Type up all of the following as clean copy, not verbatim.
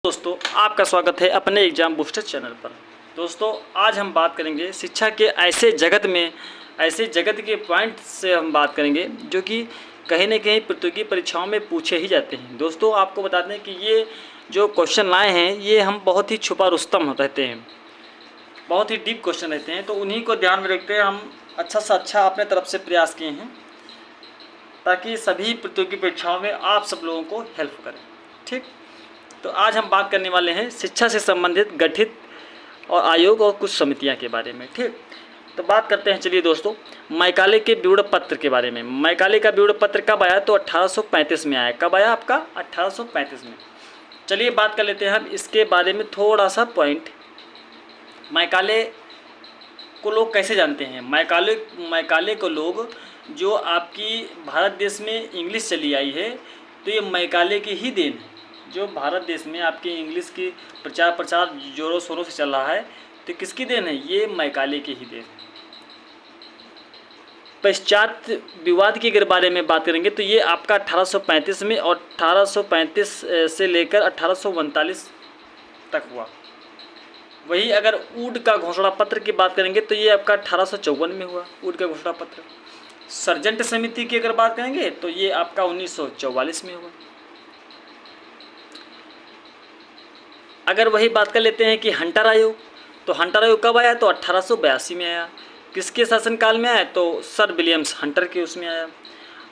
दोस्तों, आपका स्वागत है अपने एग्ज़ाम बूस्टर चैनल पर। दोस्तों, आज हम बात करेंगे शिक्षा के ऐसे जगत के पॉइंट से हम बात करेंगे जो कि कहीं न कहीं प्रतियोगी परीक्षाओं में पूछे ही जाते हैं। दोस्तों, आपको बता दें कि ये जो क्वेश्चन लाए हैं ये हम बहुत ही छुपा रुस्तम रहते हैं, बहुत ही डीप क्वेश्चन रहते हैं, तो उन्हीं को ध्यान में रखते हुए हम अच्छा से अच्छा अपने तरफ से प्रयास किए हैं ताकि सभी प्रतियोगी परीक्षाओं में आप सब लोगों को हेल्प करें। ठीक, तो आज हम बात करने वाले हैं शिक्षा से संबंधित गठित और आयोग और कुछ समितियां के बारे में। ठीक, तो बात करते हैं। चलिए दोस्तों, मैकाले के व्यूढ़ पत्र के बारे में। मैकाले का व्यूढ़ पत्र कब आया? तो 1835 में आया। कब आया आपका? 1835 में। चलिए बात कर लेते हैं हम इसके बारे में थोड़ा सा पॉइंट। मैकाले को लोग कैसे जानते हैं? मैकाले को लोग, जो आपकी भारत देश में इंग्लिश चली आई है, तो ये मैकाले की ही देन है। जो भारत देश में आपकी इंग्लिश की प्रचार जोरों शोरों से चल रहा है, तो किसकी देन है? ये मैकाले की ही देन है। पाश्चात्य विवाद के अगर बारे में बात करेंगे तो ये आपका 1835 में और 1835 से लेकर 1839 तक हुआ। वही अगर ऊड का घोषणा पत्र की बात करेंगे तो ये आपका 1854 में हुआ, ऊड का घोषणा पत्र। सर्जेंट समिति की अगर बात करेंगे तो ये आपका 1944 में हुआ। अगर वही बात कर लेते हैं कि हंटर आयोग, तो हंटर आयोग कब आया? तो 1882 में आया। किसके शासनकाल में आया? तो सर विलियम्स हंटर के उसमें आया।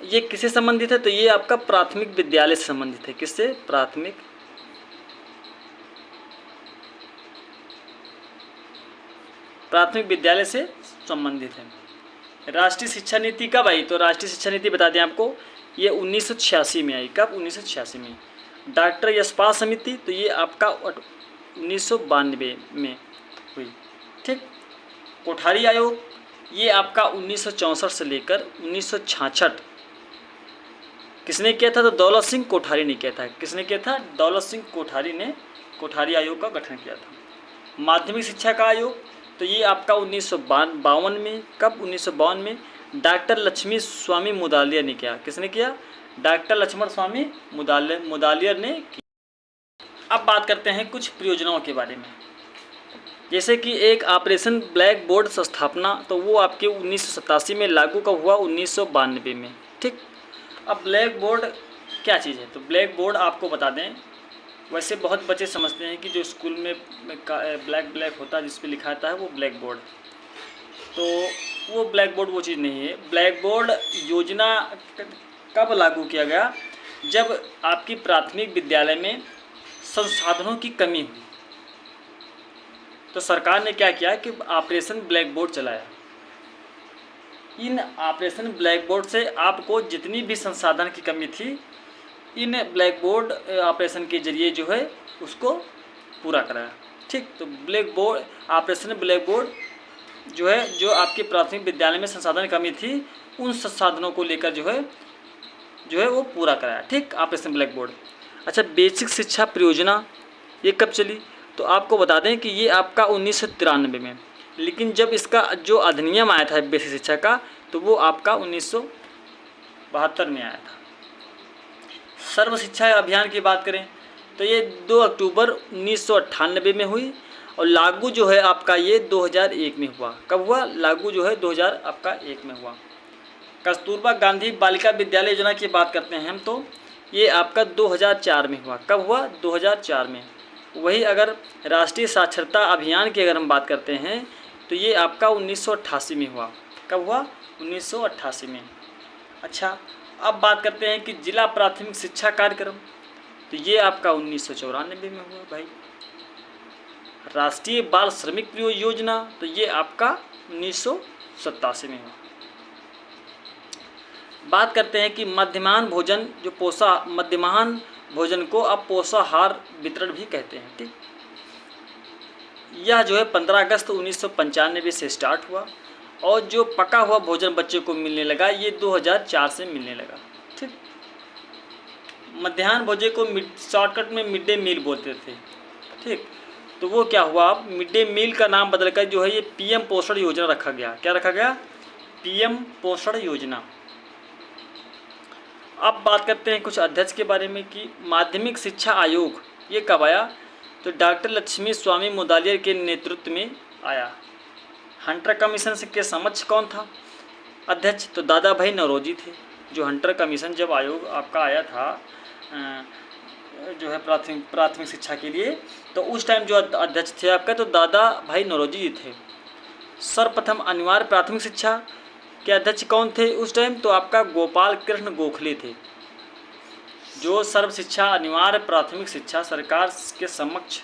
ये किससे संबंधित है? तो ये आपका प्राथमिक विद्यालय से संबंधित है। किससे? प्राथमिक विद्यालय से संबंधित है। राष्ट्रीय शिक्षा नीति कब आई? तो राष्ट्रीय शिक्षा नीति बता दें आपको, ये 1986 में आई। कब? 1986 में। डॉक्टर यशपाल समिति, तो ये आपका 1992 में हुई। ठीक, कोठारी आयोग, ये आपका 1964 से लेकर 1966। किसने किया था? तो दौलत सिंह कोठारी ने किया था। किसने किया था? दौलत सिंह कोठारी ने कोठारी आयोग का गठन किया था। माध्यमिक शिक्षा का आयोग, तो ये आपका 1952 में। कब? 1952 में डॉक्टर लक्ष्मी स्वामी मुदालियर ने किया। किसने किया? डॉक्टर लक्ष्मण स्वामी मुदालियर ने किया। अब बात करते हैं कुछ परियोजनाओं के बारे में, जैसे कि एक ऑपरेशन ब्लैक बोर्ड स्थापना, तो वो आपके 1987 में लागू कब हुआ? 1992 में। ठीक, अब ब्लैक बोर्ड क्या चीज़ है? तो ब्लैक बोर्ड आपको बता दें, वैसे बहुत बच्चे समझते हैं कि जो स्कूल में ब्लैक होता है जिस पे लिखा आता है वो ब्लैक बोर्ड, तो वो ब्लैक बोर्ड वो चीज़ नहीं है। ब्लैक बोर्ड योजना कब लागू किया गया? जब आपकी प्राथमिक विद्यालय में संसाधनों की कमी हुई, तो सरकार ने क्या किया कि ऑपरेशन ब्लैक बोर्ड चलाया। इन ऑपरेशन ब्लैक बोर्ड से आपको जितनी भी संसाधन की कमी थी, इन ब्लैक बोर्ड ऑपरेशन के जरिए जो है उसको पूरा कराया। ठीक, तो ऑपरेशन ब्लैक बोर्ड जो है, जो आपके प्राथमिक विद्यालय में संसाधन कमी थी, उन संसाधनों को लेकर जो है वो पूरा कराया। ठीक, ऑपरेशन ब्लैक बोर्ड। अच्छा, बेसिक शिक्षा परियोजना ये कब चली? तो आपको बता दें कि ये आपका 1993 में, लेकिन जब इसका जो अधिनियम आया था बेसिक शिक्षा का, तो वो आपका 1972 में आया था। सर्व शिक्षा अभियान की बात करें तो ये 2 अक्टूबर 1998 में हुई और लागू जो है आपका ये 2001 में हुआ। कब हुआ? लागू जो है 2001 में हुआ। कस्तूरबा गांधी बालिका विद्यालय योजना की बात करते हैं हम, तो ये आपका 2004 में हुआ। कब हुआ? 2004 में। वही अगर राष्ट्रीय साक्षरता अभियान की अगर हम बात करते हैं तो ये आपका 1988 में हुआ। कब हुआ? 1988 में। अच्छा, अब बात करते हैं कि जिला प्राथमिक शिक्षा कार्यक्रम, तो ये आपका 1994 में हुआ भाई। राष्ट्रीय बाल श्रमिक योजना, तो ये आपका 1987 में हुआ। बात करते हैं कि मध्याह्न भोजन को अब पोषाहार वितरण भी कहते हैं। ठीक, यह जो है 15 अगस्त 1995 से स्टार्ट हुआ और जो पका हुआ भोजन बच्चे को मिलने लगा ये 2004 से मिलने लगा। ठीक, मध्याह्न भोजन को शॉर्टकट में मिड डे मील बोलते थे। ठीक, तो वो क्या हुआ, अब मिड डे मील का नाम बदलकर जो है ये पीएम पोषण योजना रखा गया। क्या रखा गया? पीएम पोषण योजना। अब बात करते हैं कुछ अध्यक्ष के बारे में कि माध्यमिक शिक्षा आयोग ये कब आया? तो डॉक्टर लक्ष्मी स्वामी मुदालियर के नेतृत्व में आया। हंटर कमीशन के समक्ष कौन था अध्यक्ष? तो दादा भाई नौरोजी थे। जो हंटर कमीशन जब आयोग आपका आया था जो है प्राथमिक शिक्षा के लिए, तो उस टाइम जो अध्यक्ष थे आपका तो दादा भाई नौरोजी जी थे। सर्वप्रथम अनिवार्य प्राथमिक शिक्षा के अध्यक्ष कौन थे उस टाइम? तो आपका गोपाल कृष्ण गोखले थे। जो सर्व शिक्षा अनिवार्य प्राथमिक शिक्षा सरकार के समक्ष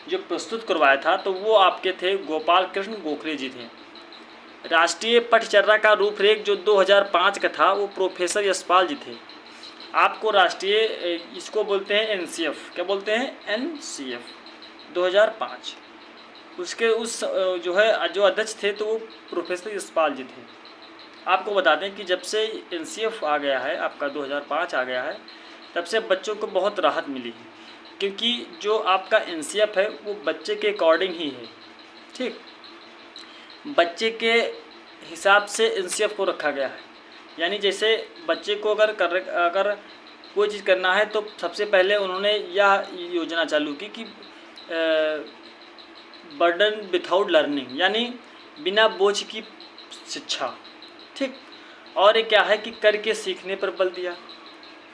जो प्रस्तुत करवाया था तो वो आपके थे गोपाल कृष्ण गोखले जी थे। राष्ट्रीय पठचर्या का रूपरेख जो 2005 का था वो प्रोफेसर यशपाल जी थे। आपको राष्ट्रीय इसको बोलते हैं एनसीएफ, क्या बोलते हैं? एनसीएफ 2005। उसके उस जो है जो अध्यक्ष थे तो वो प्रोफेसर यशपाल जी थे। आपको बता दें कि जब से एनसीएफ आ गया है आपका 2005 आ गया है तब से बच्चों को बहुत राहत मिली है, क्योंकि जो आपका एनसीएफ है वो बच्चे के अकॉर्डिंग ही है। ठीक, बच्चे के हिसाब से एनसीएफ को रखा गया है। यानी जैसे बच्चे को अगर कोई चीज़ करना है तो सबसे पहले उन्होंने यह योजना चालू की कि बर्डन विथआउट लर्निंग, यानी बिना बोझ की शिक्षा। ठीक, और ये क्या है कि करके सीखने पर बल दिया।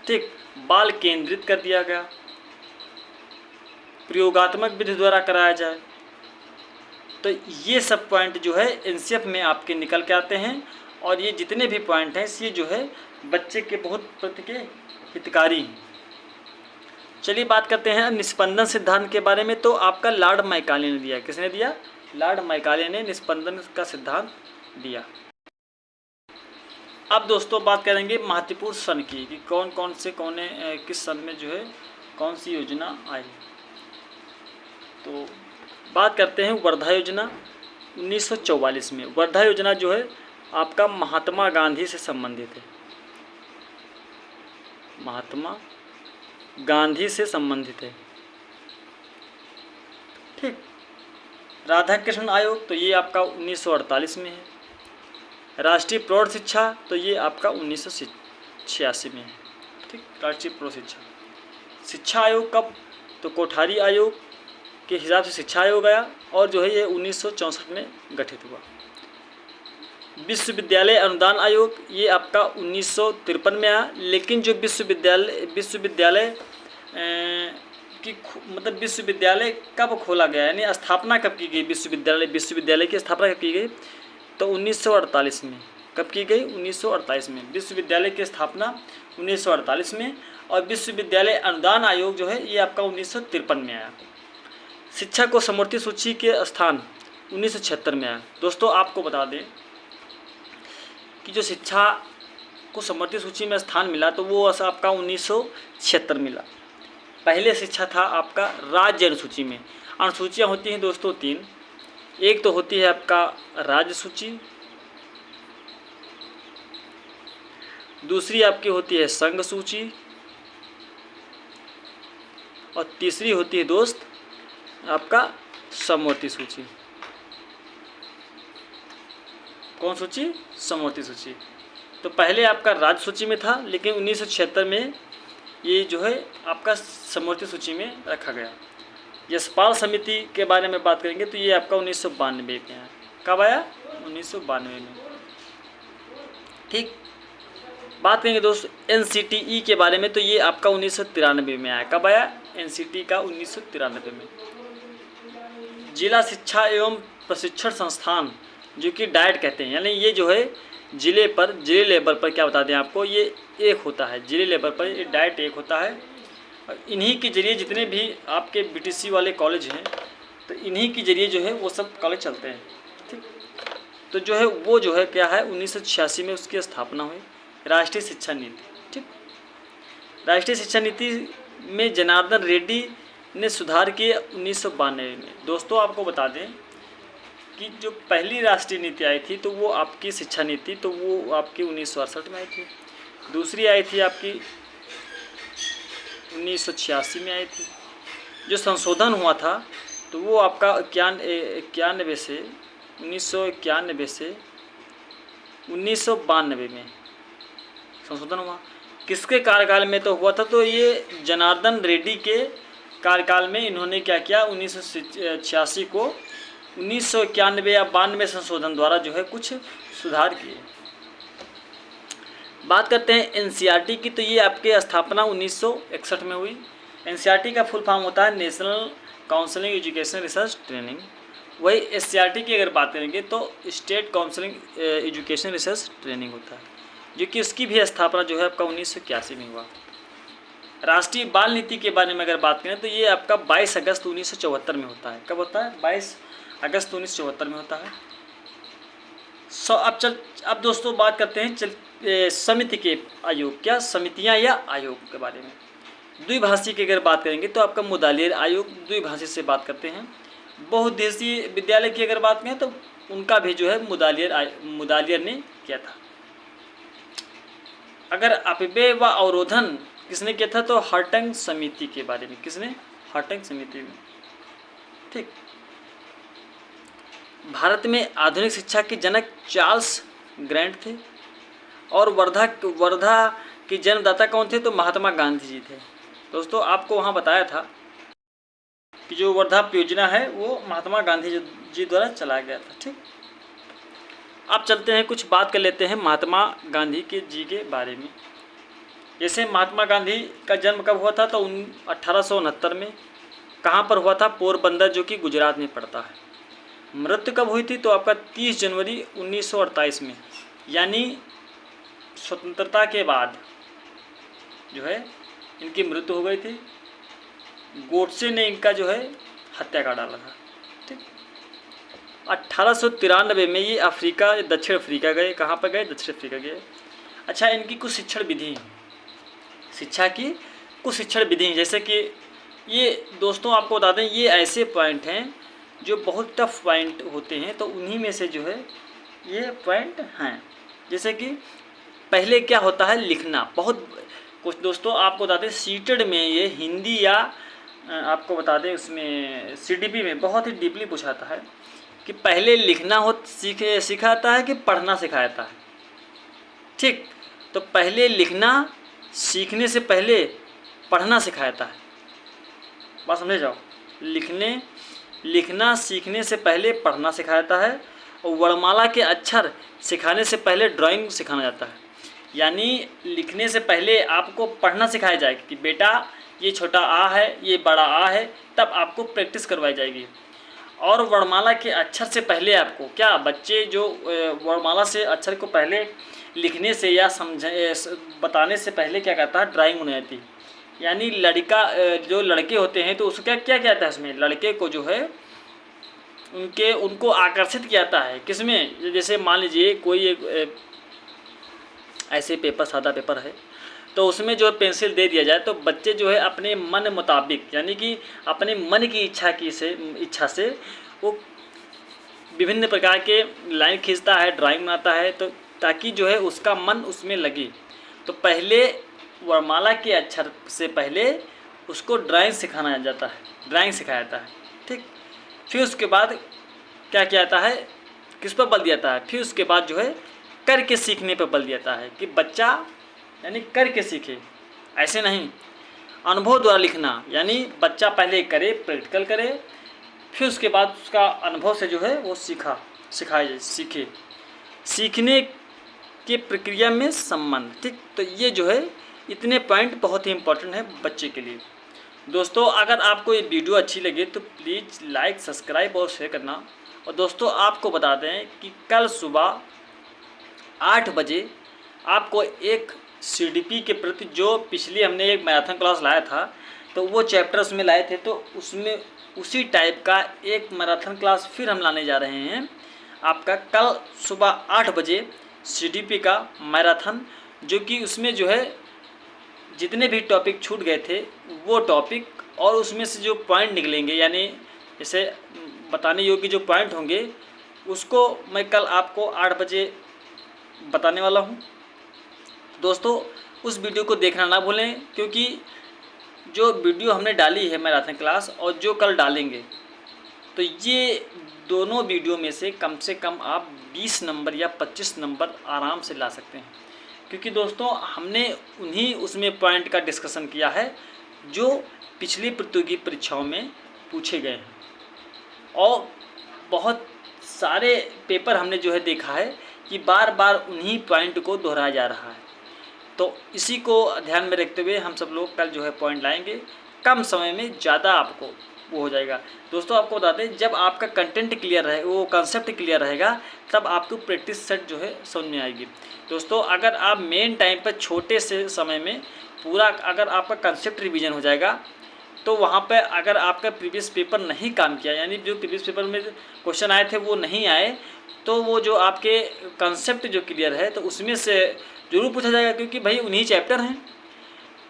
ठीक, बाल केंद्रित कर दिया गया, प्रयोगात्मक विधि द्वारा कराया जाए। तो ये सब पॉइंट जो है एनसीएफ में आपके निकल के आते हैं, और ये जितने भी पॉइंट हैं ये जो है बच्चे के बहुत प्रति के हितकारी हैं। चलिए बात करते हैं निस्पंदन सिद्धांत के बारे में। तो आपका लॉर्ड मैकाले ने दिया। किसने दिया? लॉर्ड मैकाले ने निस्पंदन का सिद्धांत दिया। अब दोस्तों बात करेंगे महत्वपूर्ण सन की कि कौन कौन से किस सन में जो है कौन सी योजना आई। तो बात करते हैं वर्धा योजना 1944 में। वर्धा योजना जो है आपका महात्मा गांधी से संबंधित है, महात्मा गांधी से संबंधित है। ठीक, राधा कृष्ण आयोग तो ये आपका 1948 में है। राष्ट्रीय प्रौढ़ शिक्षा तो ये आपका 1986 में है। ठीक, राष्ट्रीय प्रौढ़ शिक्षा आयोग कब? तो कोठारी आयोग के हिसाब से शिक्षा आयोग आया, और जो है ये 1964 में गठित हुआ। विश्वविद्यालय अनुदान आयोग ये आपका 1953 में आया। लेकिन जो विश्वविद्यालय की मतलब विश्वविद्यालय कब खोला गया, यानी स्थापना कब की गई, विश्वविद्यालय की स्थापना कब की गई? तो 1948 में। कब की गई? 1948 में। विश्वविद्यालय की स्थापना 1948 में, और विश्वविद्यालय अनुदान आयोग जो है ये आपका 1953 में आया। शिक्षा को समवर्ती सूची के स्थान 1976 में आया। दोस्तों आपको बता दें कि जो शिक्षा को समवर्ती सूची में स्थान मिला तो वो आपका 1976 मिला। पहले शिक्षा था आपका राज्य अनुसूची में। अनुसूचियाँ होती हैं दोस्तों 3। एक तो होती है आपका राज्य सूची, दूसरी आपकी होती है संघ सूची, और तीसरी होती है दोस्त आपका समवर्ती सूची। कौन सूची? समवर्ती सूची। तो पहले आपका राज्य सूची में था, लेकिन 1976 में ये जो है आपका समवर्ती सूची में रखा गया। यशपाल समिति के बारे में बात करेंगे तो ये आपका 1992 में आया। कब आया? 1992 में। ठीक, बात करेंगे दोस्त एनसीटीई के बारे में तो ये आपका 1993 में आया। कब आया? एनसीटी का 1993 में। जिला शिक्षा एवं प्रशिक्षण संस्थान जो कि डाइट कहते हैं, यानी ये जो है जिले लेवल पर क्या बता दें आपको, ये एक होता है जिले लेवल पर, ये डाइट एक होता है। और इन्हीं के जरिए जितने भी आपके बीटीसी वाले कॉलेज हैं तो इन्हीं के जरिए जो है वो सब कॉलेज चलते हैं। ठीक, तो जो है वो जो है क्या है 1986 में उसकी स्थापना हुई, राष्ट्रीय शिक्षा नीति। ठीक, राष्ट्रीय शिक्षा नीति में जनार्दन रेड्डी ने सुधार किए 1992 में। दोस्तों आपको बता दें कि जो पहली राष्ट्रीय नीति आई थी तो वो आपकी शिक्षा नीति तो वो आपकी 1968 में आई थी। दूसरी आई थी आपकी 1986 में आई थी। जो संशोधन हुआ था तो वो आपका 1991 से 1992 में संशोधन हुआ। किसके कार्यकाल में तो हुआ था? तो ये जनार्दन रेड्डी के कार्यकाल में इन्होंने क्या किया, 1986 को 1991 या 92 संशोधन द्वारा जो है कुछ सुधार किए। बात करते हैं एनसीईआरटी की, तो ये आपके स्थापना 1961 में हुई। एनसीईआरटी का फुल फॉर्म होता है national counselling education research training. वही एससीईआरटी की अगर बात करेंगे तो state counselling education research training होता है, जो कि उसकी भी स्थापना जो है आपका 1981 में हुआ। राष्ट्रीय बाल नीति के बारे में अगर बात करें तो ये आपका 22 अगस्त 1974 में होता है। कब होता है? 22 अगस्त 1974 में होता है। अब दोस्तों बात करते हैं समिति के आयोग, क्या समितियां या आयोग के बारे में। द्विभाषी की अगर बात करेंगे तो आपका मुदालियर आयोग द्विभाषी से बात करते हैं। बहुउद्देशीय विद्यालय की अगर बात करें तो उनका भी जो है मुदालियर ने किया था। अगर अपव्यय व अवरोधन किसने किया था तो हार्टंग समिति के बारे में। किसने? हार्टंग समिति में। ठीक। भारत में आधुनिक शिक्षा के जनक चार्ल्स ग्रैंट थे और वर्धा के जन्मदाता कौन थे तो महात्मा गांधी जी थे। दोस्तों आपको वहाँ बताया था कि जो वर्धा योजना है वो महात्मा गांधी जी द्वारा चलाया गया था। ठीक। अब चलते हैं, कुछ बात कर लेते हैं महात्मा गांधी के जी के बारे में। जैसे महात्मा गांधी का जन्म कब हुआ था तो 1869 में। कहाँ पर हुआ था? पोरबंदर, जो कि गुजरात में पड़ता है। मृत्यु कब हुई थी तो आपका 30 जनवरी 1948 में, यानी स्वतंत्रता के बाद जो है इनकी मृत्यु हो गई थी। गोडसे ने इनका जो है हत्या कर डाला था। ठीक। 1893 में ये दक्षिण अफ्रीका गए। कहाँ पर गए? दक्षिण अफ्रीका गए। अच्छा, इनकी कुछ शिक्षण विधि, शिक्षा की कुछ शिक्षण विधि, जैसे कि ये दोस्तों आपको बता दें, ये ऐसे पॉइंट हैं जो बहुत टफ पॉइंट होते हैं, तो उन्हीं में से जो है ये पॉइंट हैं। जैसे कि पहले क्या होता है, लिखना। बहुत कुछ दोस्तों आपको बता दें, सीटेड में ये हिंदी या आपको बता दें उसमें सीडीपी में बहुत ही डीपली पूछाता है कि पहले लिखना सिखाता है कि पढ़ना सिखाता है। ठीक। तो पहले लिखना सीखने से पहले पढ़ना सिखाता है। बात समझे जाओ। लिखना सीखने से पहले पढ़ना सिखाता है और वर्णमाला के अक्षर सिखाने से पहले ड्राइंग सिखाना जाता है। यानी लिखने से पहले आपको पढ़ना सिखाया जाएगा कि बेटा ये छोटा आ है, ये बड़ा आ है, तब आपको प्रैक्टिस करवाई जाएगी। और वर्णमाला के अक्षर से पहले आपको क्या, बच्चे जो वर्णमाला से अक्षर को पहले लिखने से या बताने से पहले क्या करता है, ड्राइंग होने जाती है। यानी जो लड़के होते हैं तो उसका क्या कहता है, इसमें लड़के को जो है उनको आकर्षित किया जाता है। किसमें? जैसे मान लीजिए कोई एक ऐसे पेपर, सादा पेपर है, तो उसमें जो पेंसिल दे दिया जाए तो बच्चे जो है अपने मन मुताबिक, यानी कि अपने मन की इच्छा से वो विभिन्न प्रकार के लाइन खींचता है, ड्राइंग बनाता है, तो ताकि जो है उसका मन उसमें लगे। तो पहले वर्णमाला के अक्षर से पहले उसको ड्राइंग सिखाया जाता है। ठीक। फिर उसके बाद क्या किया जाता है, किस पर बल दिया जाता है, फिर उसके बाद जो है करके सीखने पर बल दिया जाता है कि बच्चा यानी करके सीखे, ऐसे नहीं। अनुभव द्वारा लिखना, यानी बच्चा पहले करे, प्रैक्टिकल करे, फिर उसके बाद उसका अनुभव से जो है वो सीखे। सीखने की प्रक्रिया में संबंध। ठीक। तो ये जो है इतने पॉइंट बहुत ही इंपॉर्टेंट है बच्चे के लिए। दोस्तों अगर आपको ये वीडियो अच्छी लगे तो प्लीज़ लाइक, सब्सक्राइब और शेयर करना। और दोस्तों आपको बता दें कि कल सुबह 8 बजे आपको एक सीडीपी के प्रति, जो पिछली हमने एक मैराथन क्लास लाया था तो वो चैप्टर उसमें लाए थे, तो उसमें उसी टाइप का एक मैराथन क्लास फिर हम लाने जा रहे हैं आपका कल सुबह 8 बजे सीडीपी का मैराथन, जो कि उसमें जो है जितने भी टॉपिक छूट गए थे वो टॉपिक और उसमें से जो पॉइंट निकलेंगे, यानी जैसे बताने योग्य जो पॉइंट होंगे उसको मैं कल आपको 8 बजे बताने वाला हूँ। दोस्तों उस वीडियो को देखना ना भूलें, क्योंकि जो वीडियो हमने डाली है मैराथन क्लास और जो कल डालेंगे, तो ये दोनों वीडियो में से कम आप 20 नंबर या 25 नंबर आराम से ला सकते हैं। क्योंकि दोस्तों हमने उसमें पॉइंट का डिस्कशन किया है जो पिछली प्रतियोगी परीक्षाओं में पूछे गए हैं। और बहुत सारे पेपर हमने जो है देखा है कि बार बार उन्हीं पॉइंट को दोहराया जा रहा है। तो इसी को ध्यान में रखते हुए हम सब लोग कल जो है पॉइंट लाएंगे, कम समय में ज़्यादा आपको वो हो जाएगा। दोस्तों आपको बता दें, जब आपका कंटेंट क्लियर रहे, वो कंसेप्ट क्लियर रहेगा, तब आपको प्रैक्टिस सेट जो है समझ में आएगी। दोस्तों अगर आप मेन टाइम पर छोटे से समय में पूरा अगर आपका कंसेप्ट रिवीजन हो जाएगा, तो वहाँ पे अगर आपका प्रीवियस पेपर नहीं काम किया, यानी जो प्रीवियस पेपर में क्वेश्चन आए थे वो नहीं आए, तो वो जो आपके कंसेप्ट जो क्लियर है तो उसमें से जरूर पूछा जाएगा, क्योंकि भाई उन्हीं चैप्टर हैं।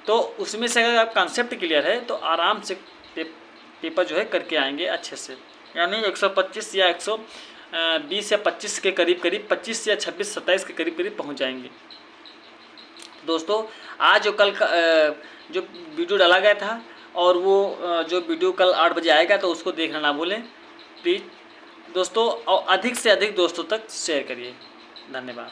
तो उसमें से अगर आप कंसेप्ट क्लियर है तो आराम से पेपर जो है करके आएंगे अच्छे से, यानी 125 या 120 या 25 के करीब 25 या 26 27 के करीब पहुँच जाएंगे। दोस्तों आज जो कल का जो वीडियो डाला गया था, और वो जो वीडियो कल 8 बजे आएगा, तो उसको देखना ना भूलें प्लीज़ दोस्तों, और अधिक से अधिक दोस्तों तक शेयर करिए। धन्यवाद।